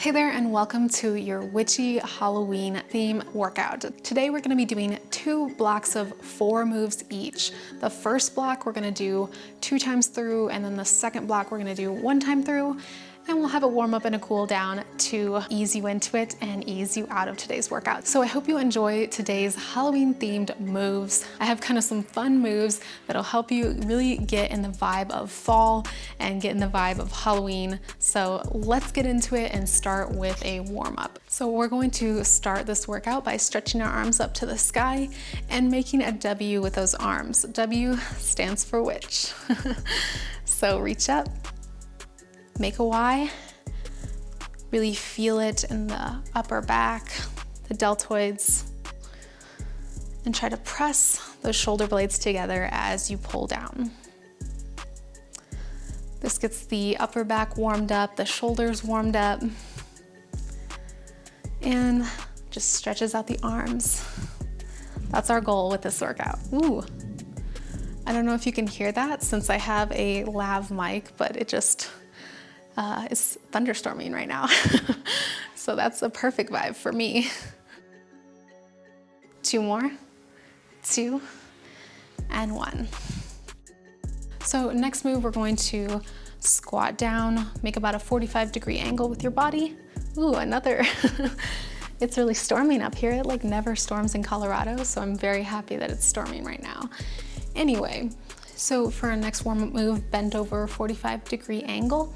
Hey there, and welcome to your witchy Halloween theme workout. Today we're gonna be doing 2 blocks of 4 moves each. The first block we're gonna do 2 times through, and then the second block we're gonna do 1 time through. And we'll have a warm up and a cool down to ease you into it and ease you out of today's workout. So I hope you enjoy today's Halloween themed moves. I have kind of some fun moves that'll help you really get in the vibe of fall and get in the vibe of Halloween. So let's get into it and start with a warm up. So we're going to start this workout by stretching our arms up to the sky and making a W with those arms. W stands for witch. So reach up. Make a Y, really feel it in the upper back, the deltoids, and try to press those shoulder blades together as you pull down. This gets the upper back warmed up, the shoulders warmed up, and just stretches out the arms. That's our goal with this workout. Ooh, I don't know if you can hear that since I have a lav mic, but it just, it's thunderstorming right now. So that's a perfect vibe for me. 2 more, 2, and 1. So next move, we're going to squat down, make about a 45-degree angle with your body. Ooh, another. It's really storming up here. It like never storms in Colorado, so I'm very happy that it's storming right now. Anyway, so for our next warm-up move, bend over 45-degree angle.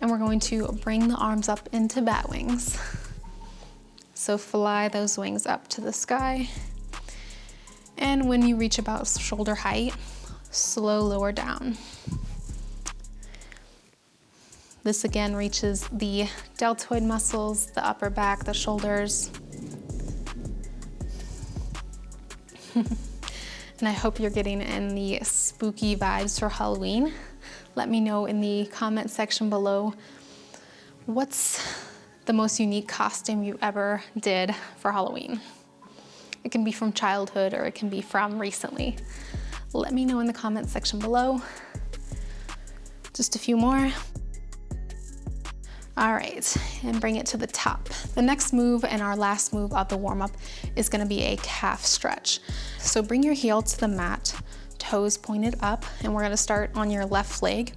And we're going to bring the arms up into bat wings. So fly those wings up to the sky. And when you reach about shoulder height, slow lower down. This again reaches the deltoid muscles, the upper back, the shoulders. And I hope you're getting in the spooky vibes for Halloween. Let me know in the comment section below what's the most unique costume you ever did for Halloween. It can be from childhood or it can be from recently. Let me know in the comment section below. Just a few more. All right, and bring it to the top. The next move and our last move of the warm-up is gonna be a calf stretch. So bring your heel to the mat, toes pointed up, and we're gonna start on your left leg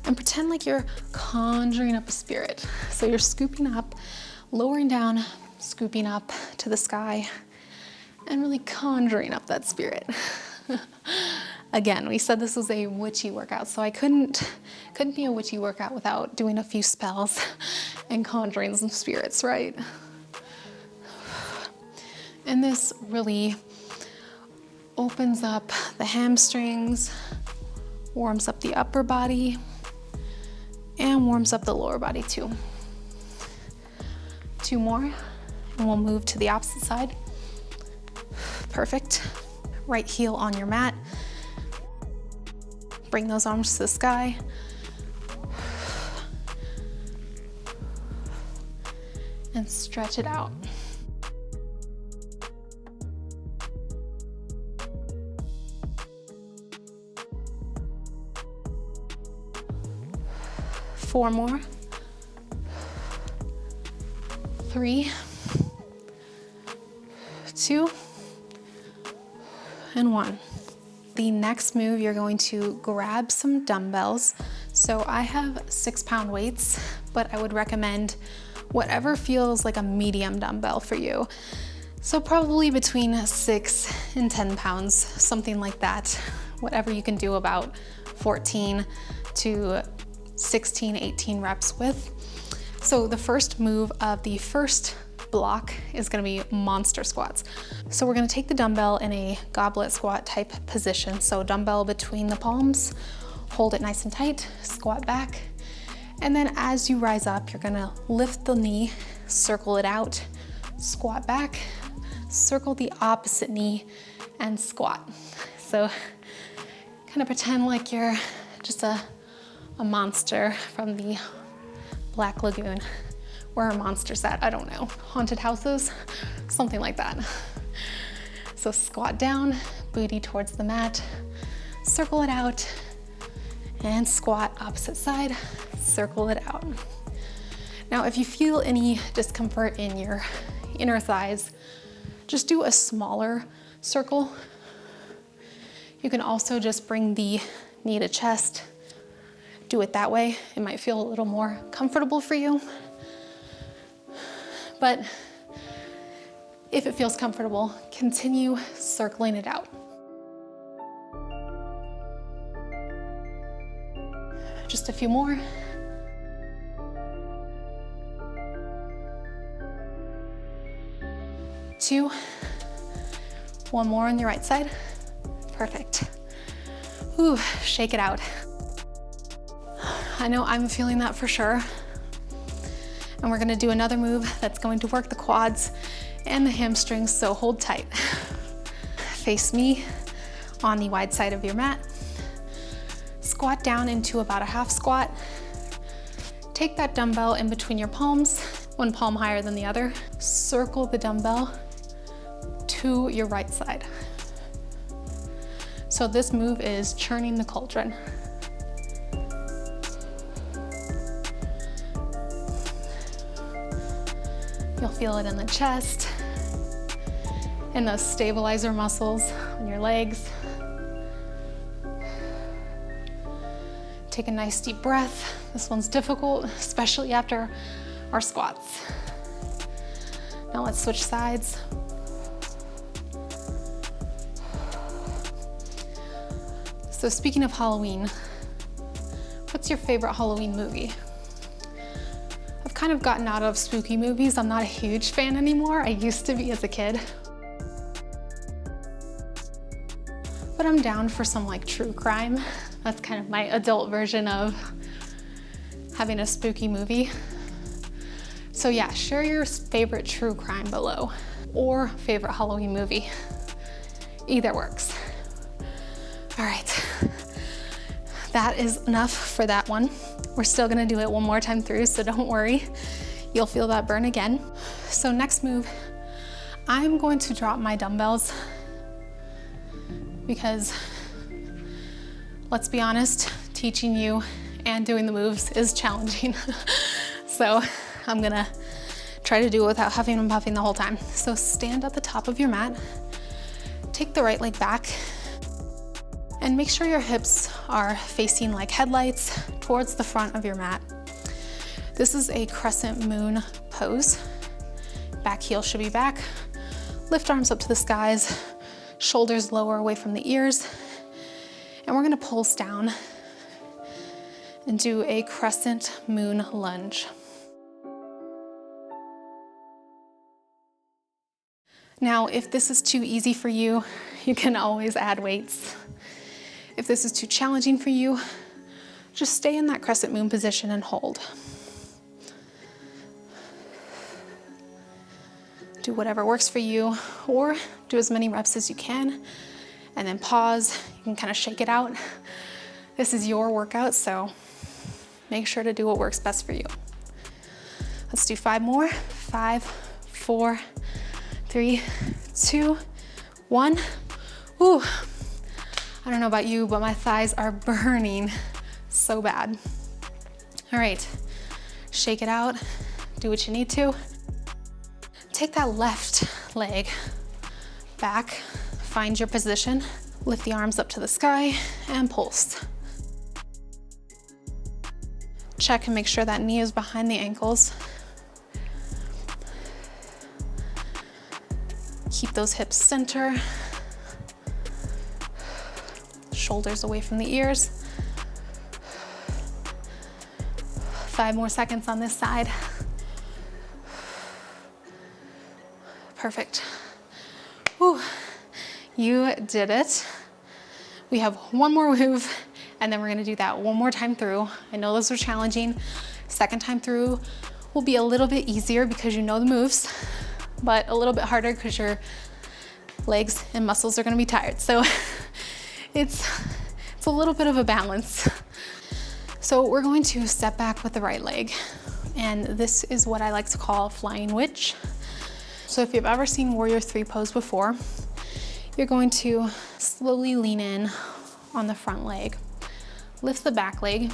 and pretend like you're conjuring up a spirit. So you're scooping up, lowering down, scooping up to the sky, and really conjuring up that spirit. Again, we said this was a witchy workout, so I couldn't be a witchy workout without doing a few spells and conjuring some spirits, right? And this really opens up the hamstrings, warms up the upper body, and warms up the lower body too. 2 more, and we'll move to the opposite side. Perfect. Right heel on your mat. Bring those arms to the sky. And stretch it out. Four more. 3, 2, and 1. The next move, you're going to grab some dumbbells. So I have 6-pound weights, but I would recommend whatever feels like a medium dumbbell for you. So probably between 6 and 10 pounds, something like that. Whatever you can do about 14 to 16, 18 reps with. So the first move of the first block is gonna be monster squats. So we're gonna take the dumbbell in a goblet squat type position. So dumbbell between the palms, hold it nice and tight, squat back. And then as you rise up, you're gonna lift the knee, circle it out, squat back, circle the opposite knee, and squat. So kind of pretend like you're just a monster from the Black Lagoon. Where are monsters at? I don't know. Haunted houses? Something like that. So squat down, booty towards the mat, circle it out, and squat opposite side, circle it out. Now, if you feel any discomfort in your inner thighs, just do a smaller circle. You can also just bring the knee to chest. Do it that way. It might feel a little more comfortable for you. But if it feels comfortable, continue circling it out. Just a few more. Two. One more on your right side. Perfect. Ooh, shake it out. I know I'm feeling that for sure. And we're gonna do another move that's going to work the quads and the hamstrings, so hold tight. Face me on the wide side of your mat. Squat down into about a half squat. Take that dumbbell in between your palms, one palm higher than the other. Circle the dumbbell to your right side. So this move is churning the cauldron. You'll feel it in the chest, in those stabilizer muscles on your legs. Take a nice deep breath. This one's difficult, especially after our squats. Now let's switch sides. So speaking of Halloween, what's your favorite Halloween movie? I've kind of gotten out of spooky movies. I'm not a huge fan anymore. I used to be as a kid. But I'm down for some like true crime. That's kind of my adult version of having a spooky movie. So yeah, share your favorite true crime below or favorite Halloween movie. Either works. All right, that is enough for that one. We're still gonna do it one more time through, so don't worry. You'll feel that burn again. So next move, I'm going to drop my dumbbells because let's be honest, teaching you and doing the moves is challenging. So I'm gonna try to do it without huffing and puffing the whole time. So stand at the top of your mat, take the right leg back, and make sure your hips are facing like headlights towards the front of your mat. This is a Crescent Moon pose. Back heel should be back. Lift arms up to the skies, shoulders lower away from the ears. And we're gonna pulse down and do a Crescent Moon lunge. Now, if this is too easy for you, you can always add weights. If this is too challenging for you, just stay in that Crescent Moon position and hold. Do whatever works for you, or do as many reps as you can, and then pause. You can kind of shake it out. This is your workout, so make sure to do what works best for you. Let's do 5 more. 5, 4, 3, 2, 1. Ooh. I don't know about you, but my thighs are burning so bad. All right, shake it out, do what you need to. Take that left leg back, find your position, lift the arms up to the sky and pulse. Check and make sure that knee is behind the ankles. Keep those hips center. Shoulders away from the ears. 5 more seconds on this side. Perfect. Whew. You did it. We have one more move, and then we're gonna do that one more time through. I know those were challenging. Second time through will be a little bit easier because you know the moves, but a little bit harder because your legs and muscles are gonna be tired. So it's a little bit of a balance. So we're going to step back with the right leg. And this is what I like to call flying witch. So if you've ever seen Warrior 3 pose before, you're going to slowly lean in on the front leg. Lift the back leg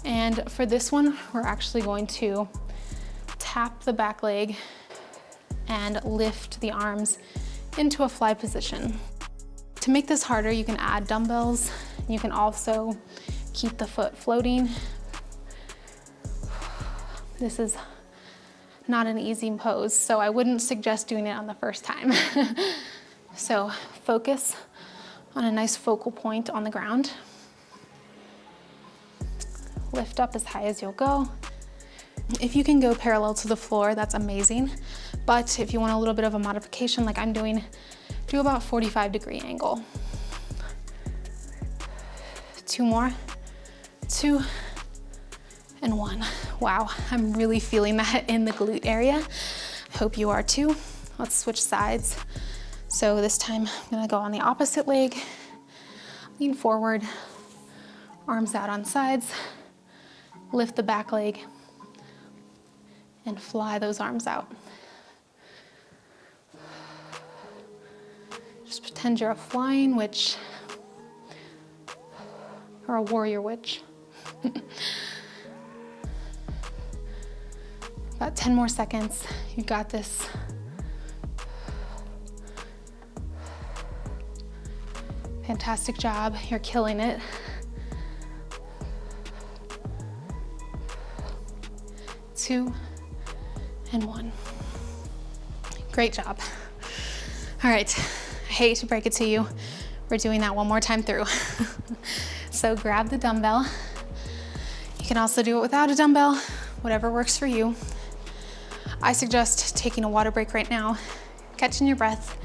And for this one, we're actually going to tap the back leg and lift the arms into a fly position. To make this harder, you can add dumbbells. You can also keep the foot floating. This is not an easy pose, so I wouldn't suggest doing it on the first time. So focus on a nice focal point on the ground. Lift up as high as you'll go. If you can go parallel to the floor, that's amazing. But if you want a little bit of a modification like I'm doing, do about 45-degree angle. 2 more, 2, and 1. Wow, I'm really feeling that in the glute area. I hope you are too. Let's switch sides. So this time I'm gonna go on the opposite leg, lean forward, arms out on sides, lift the back leg, and fly those arms out. Just pretend you're a flying witch or a warrior witch. About 10 more seconds. You got this. Fantastic job. You're killing it. 2 and 1. Great job. All right, I hate to break it to you. We're doing that one more time through. So grab the dumbbell. You can also do it without a dumbbell, whatever works for you. I suggest taking a water break right now, catching your breath,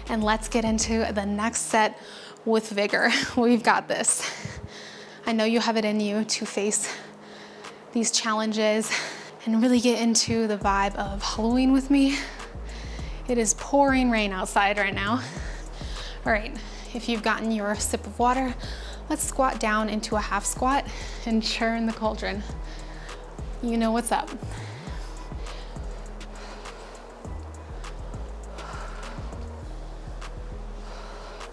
and let's get into the next set with vigor. We've got this. I know you have it in you to face these challenges and really get into the vibe of Halloween with me. It is pouring rain outside right now. All right, if you've gotten your sip of water, let's squat down into a half squat and churn the cauldron. You know what's up.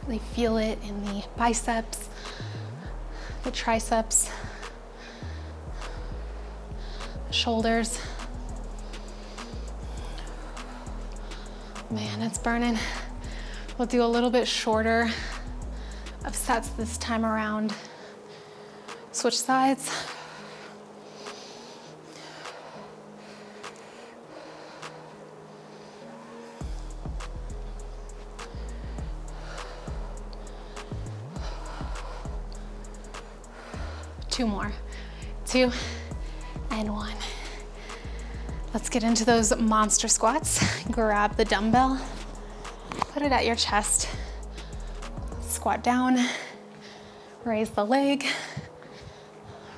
Really feel it in the biceps, the triceps, the shoulders. Man, it's burning. We'll do a little bit shorter of sets this time around. Switch sides. Two more, 2 and 1. Let's get into those monster squats. Grab the dumbbell, put it at your chest, squat down, raise the leg,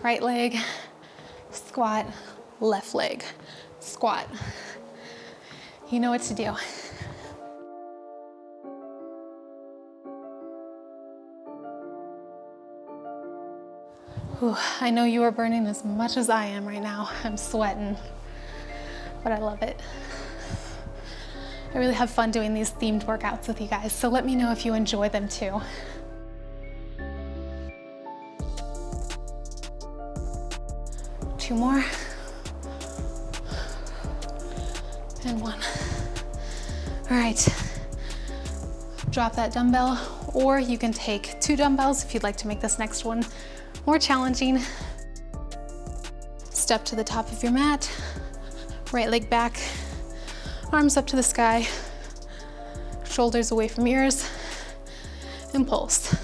right leg, squat, left leg, squat. You know what to do. Ooh, I know you are burning as much as I am right now. I'm sweating, but I love it. I really have fun doing these themed workouts with you guys, so let me know if you enjoy them too. Two more. And 1. All right, drop that dumbbell, or you can take 2 dumbbells if you'd like to make this next one more challenging. Step to the top of your mat, right leg back, arms up to the sky, shoulders away from ears, and pulse.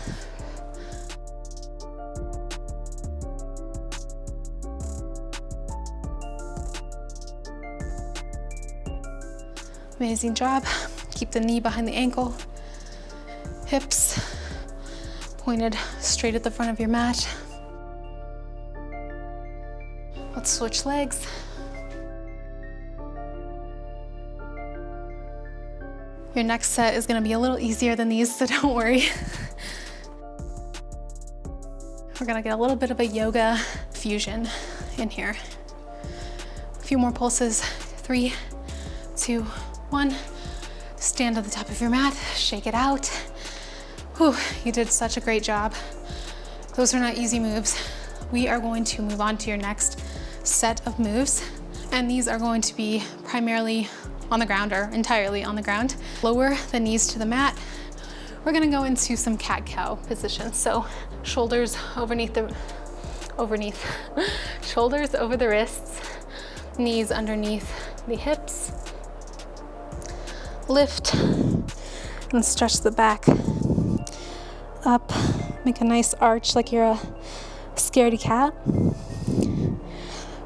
Amazing job. Keep the knee behind the ankle, hips pointed straight at the front of your mat. Let's switch legs. Your next set is gonna be a little easier than these, so don't worry. We're gonna get a little bit of a yoga fusion in here. A few more pulses. 3, 2, 1. Stand at the top of your mat, shake it out. Whew, you did such a great job. Those are not easy moves. we are going to move on to your next set of moves. And these are going to be primarily on the ground or entirely on the ground. Lower the knees to the mat. We're gonna go into some cat-cow position. So shoulders shoulders over the wrists, knees underneath the hips. Lift and stretch the back up. Make a nice arch like you're a scaredy cat.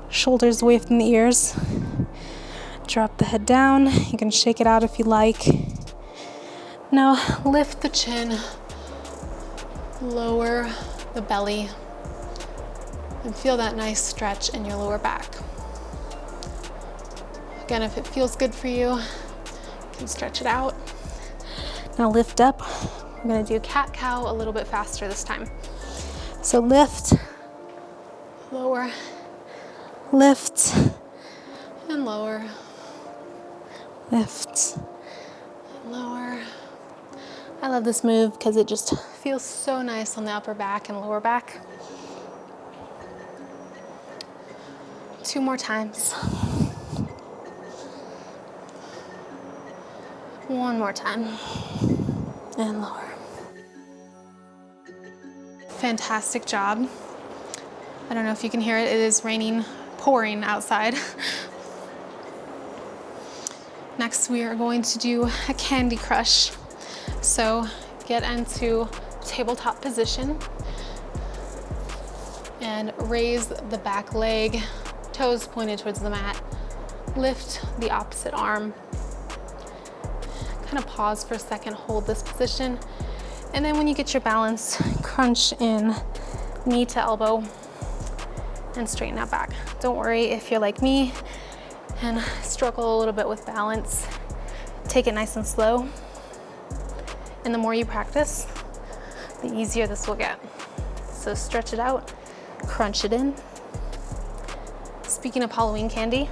Shoulders away from the ears. Drop the head down. You can shake it out if you like. Now lift the chin, lower the belly, and feel that nice stretch in your lower back. Again, if it feels good for you, you can stretch it out. Now lift up. We're gonna do cat-cow a little bit faster this time. So lift, lower, lift, and lower, lift, and lower. I love this move because it just feels so nice on the upper back and lower back. 2 more times. 1 more time, and lower. Fantastic job. I don't know if you can hear it, it is raining, pouring outside. Next, we are going to do a candy crush. So get into tabletop position and raise the back leg, toes pointed towards the mat. Lift the opposite arm. Kind of pause for a second, hold this position. And then when you get your balance, crunch in knee to elbow and straighten out back. Don't worry if you're like me and struggle a little bit with balance. Take it nice and slow. And the more you practice, the easier this will get. So stretch it out, crunch it in. Speaking of Halloween candy,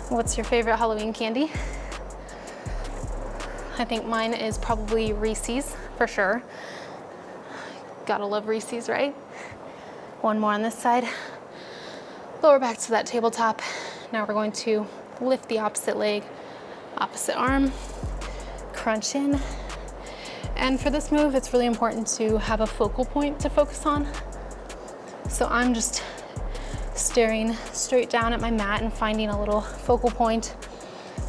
what's your favorite Halloween candy? I think mine is probably Reese's for sure. Gotta love Reese's, right? 1 more on this side. Lower back to that tabletop. Now we're going to lift the opposite leg, opposite arm, crunch in. And for this move, it's really important to have a focal point to focus on. So I'm just staring straight down at my mat and finding a little focal point.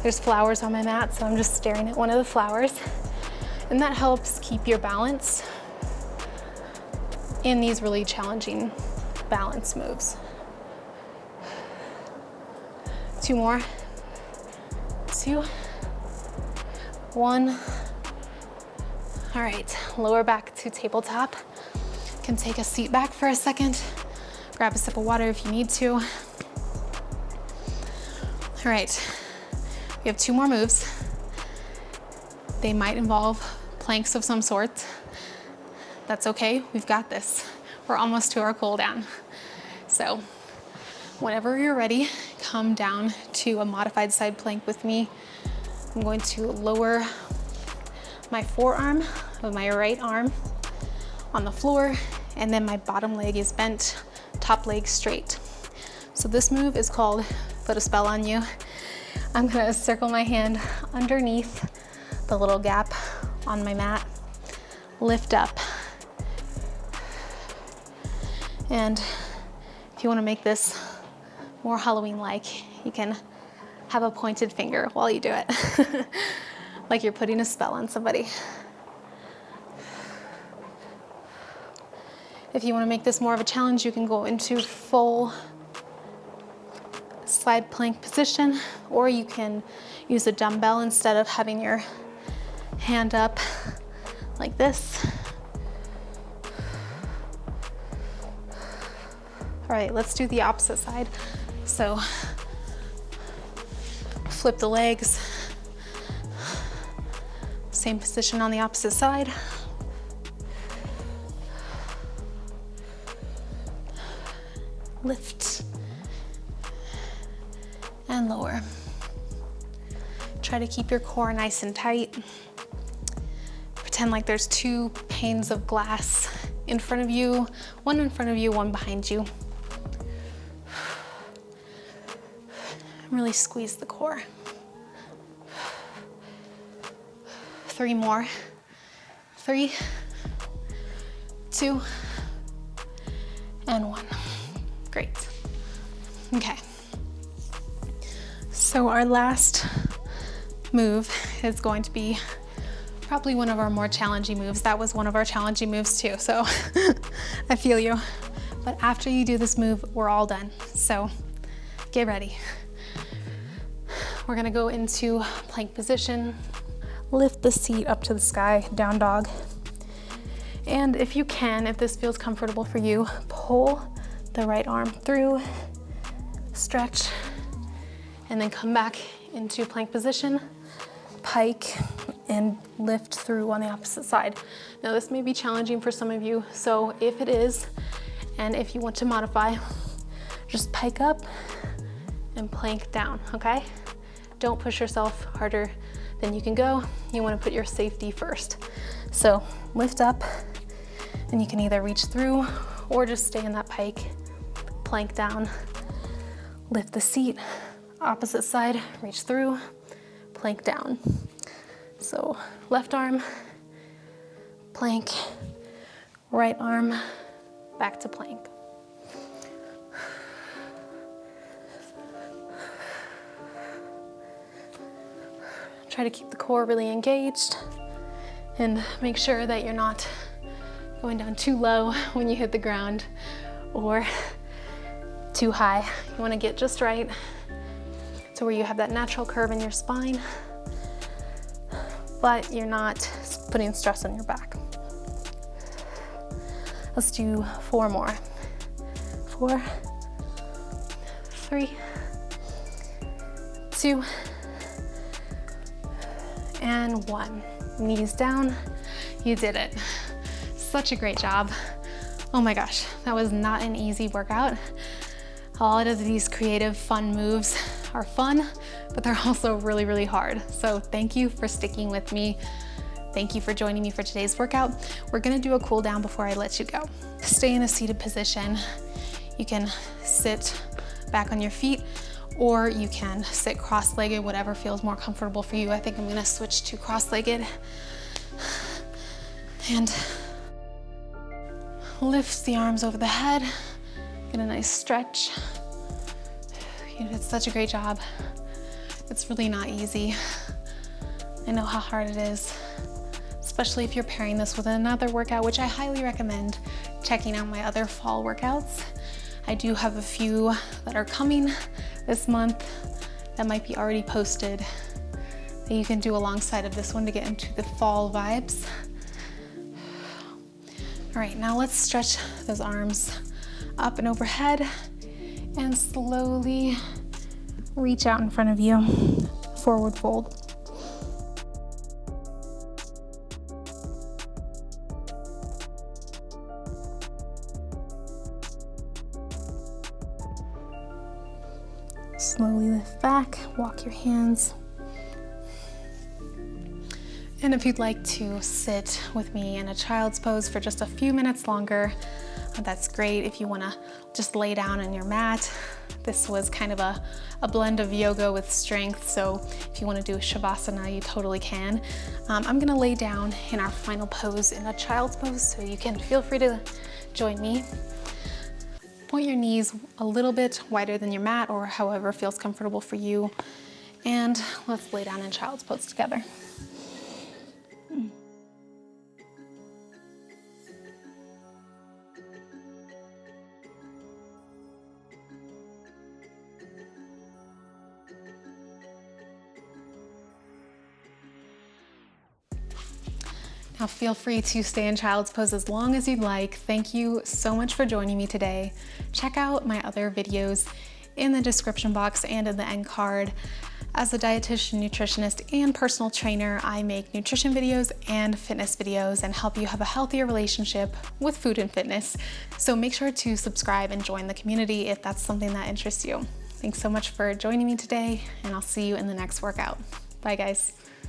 There's flowers on my mat, so I'm just staring at one of the flowers. And that helps keep your balance in these really challenging balance moves. 2 more. 2, 1. All right, lower back to tabletop. You can take a seat back for a second. Grab a sip of water if you need to. All right, we have 2 more moves. They might involve planks of some sort. That's okay, we've got this. We're almost to our cool down. So whenever you're ready, come down to a modified side plank with me. I'm going to lower my forearm of my right arm on the floor, and then my bottom leg is bent, top leg straight. So this move is called Put a Spell on You. I'm gonna circle my hand underneath the little gap on my mat, lift up. And if you wanna make this more Halloween-like, you can have a pointed finger while you do it. Like you're putting a spell on somebody. If you want to make this more of a challenge, you can go into full side plank position, or you can use a dumbbell instead of having your hand up like this. All right, let's do the opposite side. So flip the legs. Same position on the opposite side. Lift and lower. Try to keep your core nice and tight. Pretend like there's 2 panes of glass in front of you, one in front of you, one behind you. really squeeze the core. 3 more. 3, 2, and 1. Great. Okay. So our last move is going to be probably one of our more challenging moves. That was one of our challenging moves too, so I feel you. But after you do this move, we're all done. So get ready. We're gonna go into plank position. Lift the seat up to the sky, down dog. And if you can, if this feels comfortable for you, pull the right arm through, stretch, and then come back into plank position, pike, and lift through on the opposite side. Now this may be challenging for some of you, so if it is, and if you want to modify, just pike up and plank down, okay? Don't push yourself harder than you can go. You wanna put your safety first. So lift up, and you can either reach through or just stay in that pike, plank down, lift the seat, opposite side, reach through, plank down. So left arm, plank, right arm, back to plank. Try to keep the core really engaged and make sure that you're not going down too low when you hit the ground or too high. You want to get just right to where you have that natural curve in your spine, but you're not putting stress on your back. Let's do 4 more. 4, 3, 2, and 1. Knees down. You did it. Such a great job. Oh my gosh, that was not an easy workout. A lot of these creative, fun moves are fun, but they're also really, really hard. So thank you for sticking with me. Thank you for joining me for today's workout. We're gonna do a cool down before I let you go. Stay in a seated position. You can sit back on your feet, or you can sit cross-legged, whatever feels more comfortable for you. I think I'm gonna switch to cross-legged. And lift the arms over the head. Get a nice stretch. You did such a great job. It's really not easy. I know how hard it is, especially if you're pairing this with another workout, which I highly recommend checking out my other fall workouts. I do have a few that are coming this month that might be already posted that you can do alongside of this one to get into the fall vibes. All right, now let's stretch those arms up and overhead and slowly reach out in front of you, forward fold. Slowly lift back, walk your hands. And if you'd like to sit with me in a child's pose for just a few minutes longer, that's great. If you wanna just lay down on your mat, this was kind of a blend of yoga with strength, so if you wanna do a Shavasana, you totally can. I'm gonna lay down in our final pose in a child's pose, so you can feel free to join me. Point your knees a little bit wider than your mat or however feels comfortable for you. And let's lay down in child's pose together. Now feel free to stay in child's pose as long as you'd like. Thank you so much for joining me today. Check out my other videos in the description box and in the end card. As a dietitian, nutritionist, and personal trainer, I make nutrition videos and fitness videos and help you have a healthier relationship with food and fitness. So make sure to subscribe and join the community if that's something that interests you. Thanks so much for joining me today, and I'll see you in the next workout. Bye guys.